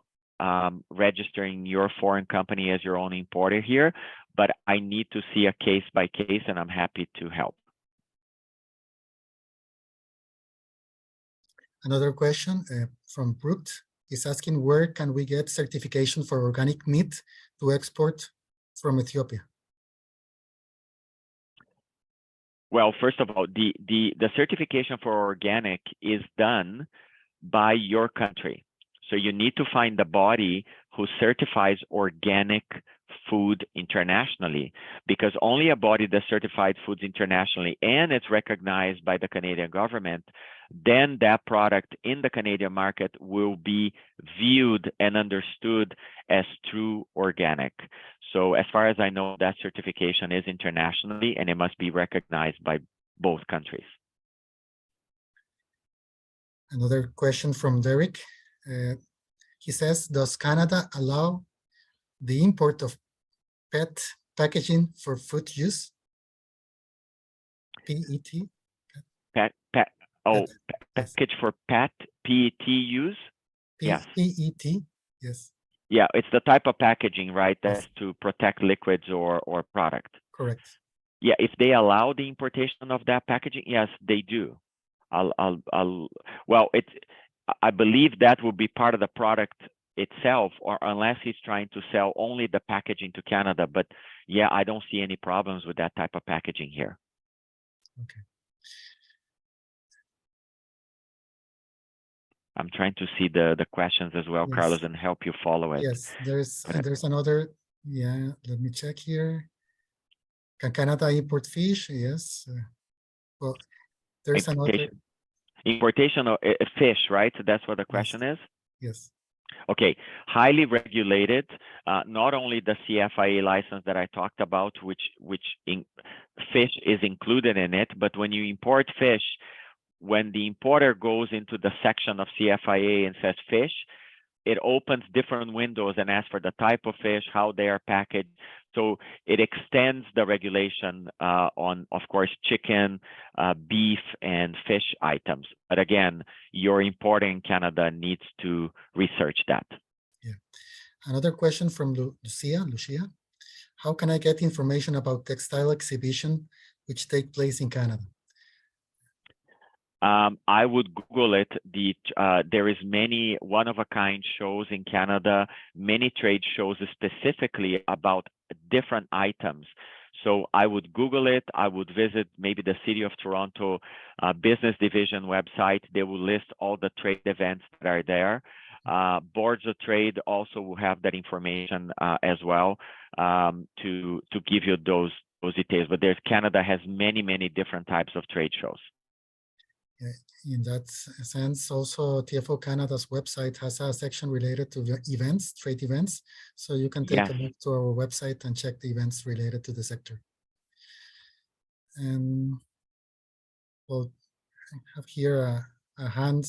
registering your foreign company as your own importer here. But I need to see a case by case, and I'm happy to help. Another question from Brooke is asking, where can we get certification for organic meat to export from Ethiopia? Well, first of all, the certification for organic is done by your country. So you need to find the body who certifies organic food internationally, because only a body that certified foods internationally and it's recognized by the Canadian government, then that product in the Canadian market will be viewed and understood as true organic. So as far as I know, that certification is internationally and it must be recognized by both countries. Another question from Derek. He says, does Canada allow the import of PET packaging for food use? PET? Package for PET use? Yes. PET, yes. Yeah, it's the type of packaging, right? That's to protect liquids or product. Correct. Yeah, if they allow the importation of that packaging, yes, they do. Well, I believe that will be part of the product itself, or unless he's trying to sell only the packaging to Canada. But yeah, I don't see any problems with that type of packaging here. Okay. I'm trying to see the questions as well, yes. Carlos, and help you follow it. Yes, there's another. Yeah, let me check here. Can Canada import fish? Yes. Well, there's another. Importation of fish, right? So that's what the question is? Yes. Okay, highly regulated, not only the CFIA license that I talked about, fish is included in it, but when you import fish, when the importer goes into the section of CFIA and says fish, it opens different windows and asks for the type of fish, how they are packaged. So it extends the regulation on, of course, chicken, beef, and fish items. But again, your importer in Canada needs to research that. Yeah. Another question from Lucia. How can I get information about textile exhibition which take place in Canada? I would Google it. There is many one-of-a-kind shows in Canada, many trade shows specifically about different items. So I would Google it. I would visit maybe the City of Toronto Business Division website. They will list all the trade events that are there. Boards of Trade also will have that information as well to give you those details. But Canada has many different types of trade shows. In that sense, also TFO Canada's website has a section related to the events, trade events. So you can take a look to our website and check the events related to the sector. And we'll have here a hand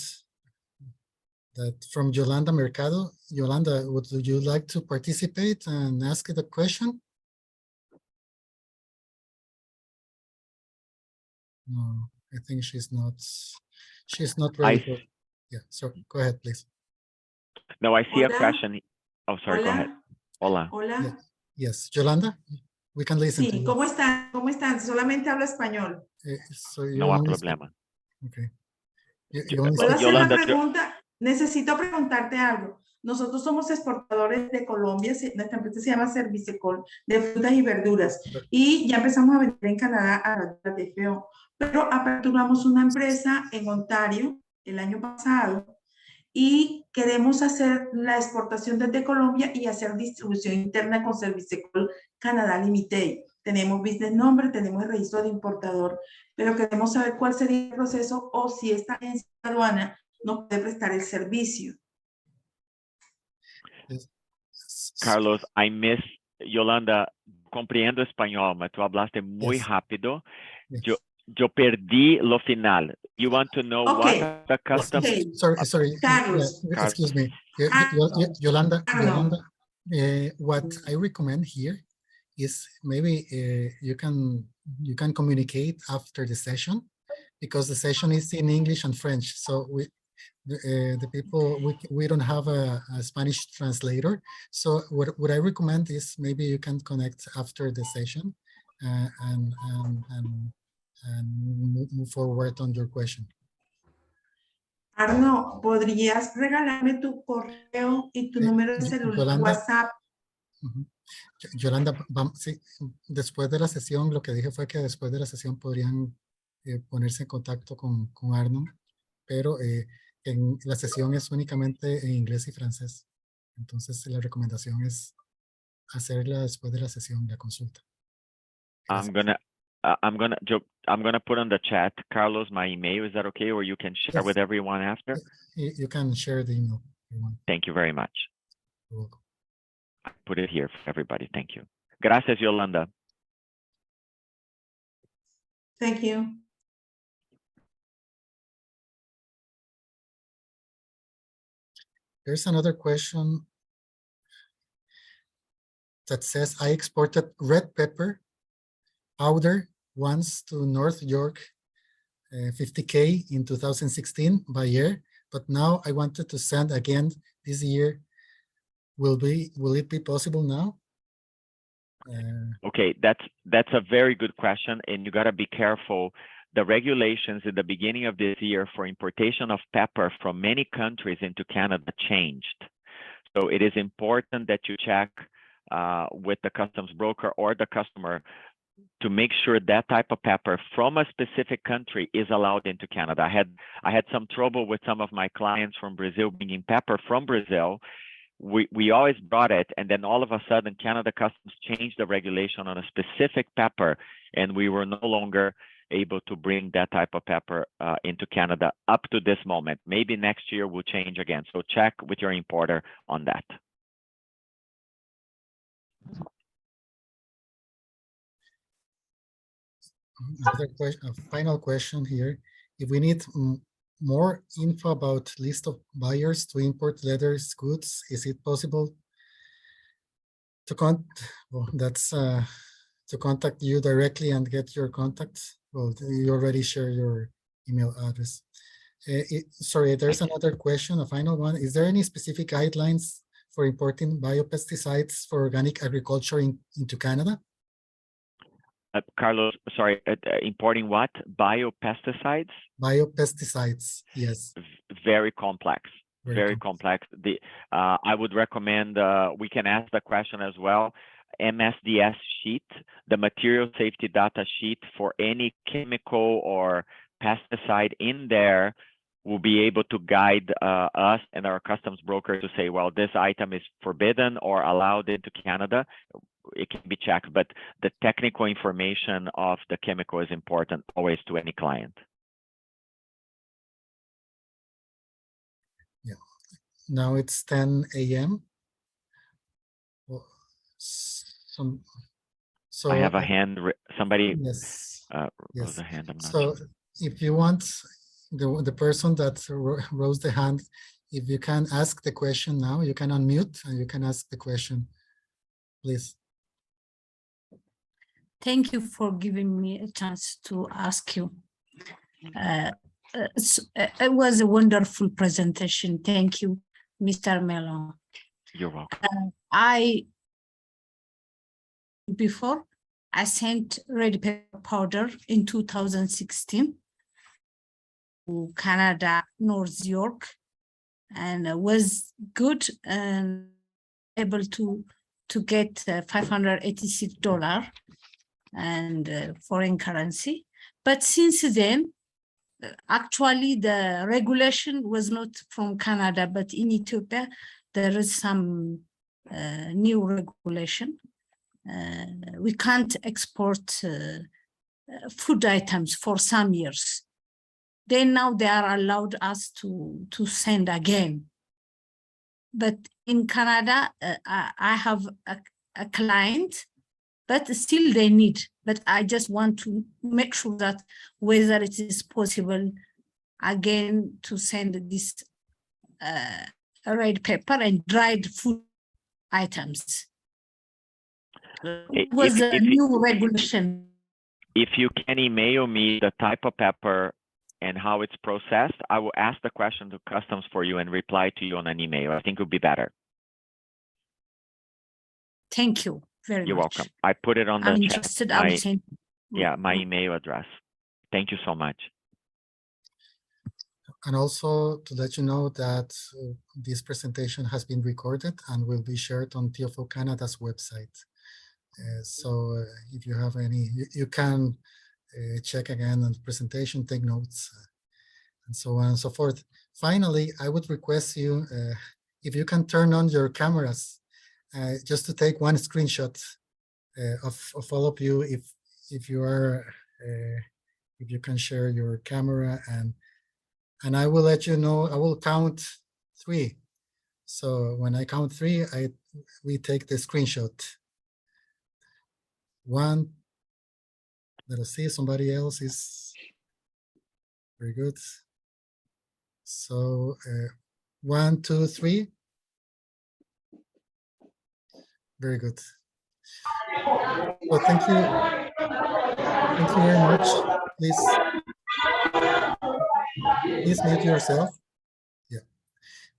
that from Yolanda Mercado. Yolanda, would you like to participate and ask the question? No, I think she's not ready. Yeah, so go ahead, please. No, I see a question. Oh, sorry, go ahead. Hola. Hola. Yes, Yolanda, we can listen to Sí, you. ¿cómo están? ¿Cómo están? Solamente hablo español. So no hay problema. Okay. ¿Puedo hacer una pregunta? Necesito preguntarte algo. Nosotros somos exportadores de Colombia, nuestra empresa se llama Servicecol, de frutas y verduras, y ya empezamos a vender en Canadá a la TFO, pero aperturamos una empresa en Ontario el año pasado y queremos hacer la exportación desde Colombia y hacer distribución interna con Servicecol Canadá Limited. Tenemos business number, tenemos el registro de importador, pero queremos saber cuál sería el proceso o si esta agencia aduana nos puede prestar el servicio. Carlos, Yolanda, compreendo español, mas tú hablaste muy rápido. Yo perdí lo final. You want to know what the customs? Okay. Sorry. Carlos. Excuse me. Yolanda, what I recommend here is maybe you can communicate after the session, because the session is in English and French. So the people, we don't have a Spanish translator. So what I recommend is maybe you can connect after the session and move forward on your question. Arno, ¿podrías regalarme tu correo y tu número de celular, WhatsApp? Yolanda, sí, después de la sesión, lo que dije fue que después de la sesión podrían ponerse en contacto con Arno, pero en la sesión es únicamente en inglés y francés. Entonces la recomendación es hacerla después de la sesión, la consulta. I'm gonna put on the chat, Carlos, my email. Is that okay? Or you can share with everyone after? You can share the email. Thank you very much. You're welcome. I put it here for everybody. Thank you. Gracias, Yolanda. Thank you. There's another question that says, I exported red pepper powder once to North York, 50K in 2016 by air, but now I wanted to send again this year. Will it be possible now? Okay, that's a very good question, and you got to be careful. The regulations at the beginning of this year for importation of pepper from many countries into Canada changed. So it is important that you check with the customs broker or the customer to make sure that type of pepper from a specific country is allowed into Canada. I had some trouble with some of my clients from Brazil bringing pepper from Brazil. We always brought it, and then all of a sudden Canada Customs changed the regulation on a specific pepper, and we were no longer able to bring that type of pepper into Canada up to this moment. Maybe next year will change again. So check with your importer on that. Another question, a final question here. If we need more info about list of buyers to import leathers goods, is it possible to to contact you directly and get your contacts? Well, you already share your email address. Sorry, there's another question, a final one. Is there any specific guidelines for importing biopesticides for organic agriculture into Canada? Carlos, sorry, importing what? Biopesticides? Biopesticides, yes. Very complex. Very complex. I would recommend, we can ask the question as well, MSDS sheet, the material safety data sheet for any chemical or pesticide in there will be able to guide us and our customs broker to say, well, this item is forbidden or allowed into Canada. It can be checked, but the technical information of the chemical is important always to any client. Yeah. Now it's 10 a.m. So I have a hand. Somebody yes, rose a hand. I'm not so sure. If you want the person that rose the hand, if you can ask the question now, you can unmute and you can ask the question, please. Thank you for giving me a chance to ask you. It was a wonderful presentation. Thank you, Mr. Melohawk. You're welcome. Before I sent red pepper powder in 2016 to Canada, North York, and was good and able to get $586 and foreign currency. But since then, actually the regulation was not from Canada, but in Ethiopia, there is some new regulation. We can't export food items for some years. Then now they are allowed us to send again. But in Canada, I have a client, but still they need. But I just want to make sure that whether it is possible again to send this red pepper and dried food items. It was a new regulation. If you can email me the type of pepper and how it's processed, I will ask the question to customs for you and reply to you on an email. I think it would be better. Thank you very much. You're welcome. I put it on the I'm chat. interested. I will send. Yeah, my email address. Thank you so much. And also to let you know that this presentation has been recorded and will be shared on TFO Canada's website. So if you have any, you can check again on the presentation, take notes, and so on and so forth. Finally, I would request you, if you can turn on your cameras, just to take one screenshot of all of you, if you are, if you can share your camera, and I will let you know. I will count 3. So when I count 3, we take the screenshot. 1. Let us see, somebody else is very good. So 1, 2, 3. Very good. Well, thank you. Thank you very much. Please mute yourself. Yeah.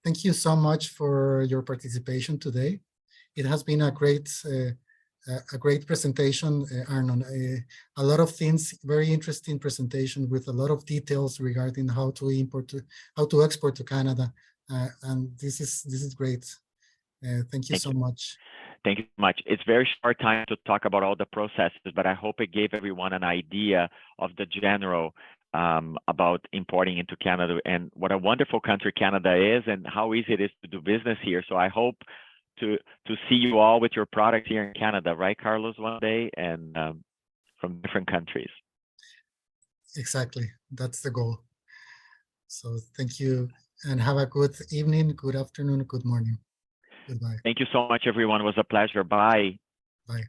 Thank you so much for your participation today. It has been a great presentation, Arnon. A lot of things, very interesting presentation with a lot of details regarding how to export to Canada, and this is great. Thank you so much. Thank you so much. It's very short time to talk about all the processes, but I hope it gave everyone an idea of the general about importing into Canada and what a wonderful country Canada is and how easy it is to do business here. So I hope to see you all with your products here in Canada, right, Carlos, one day, and from different countries. Exactly. That's the goal. So thank you and have a good evening, good afternoon, good morning. Goodbye. Thank you so much, everyone. It was a pleasure. Bye. Bye.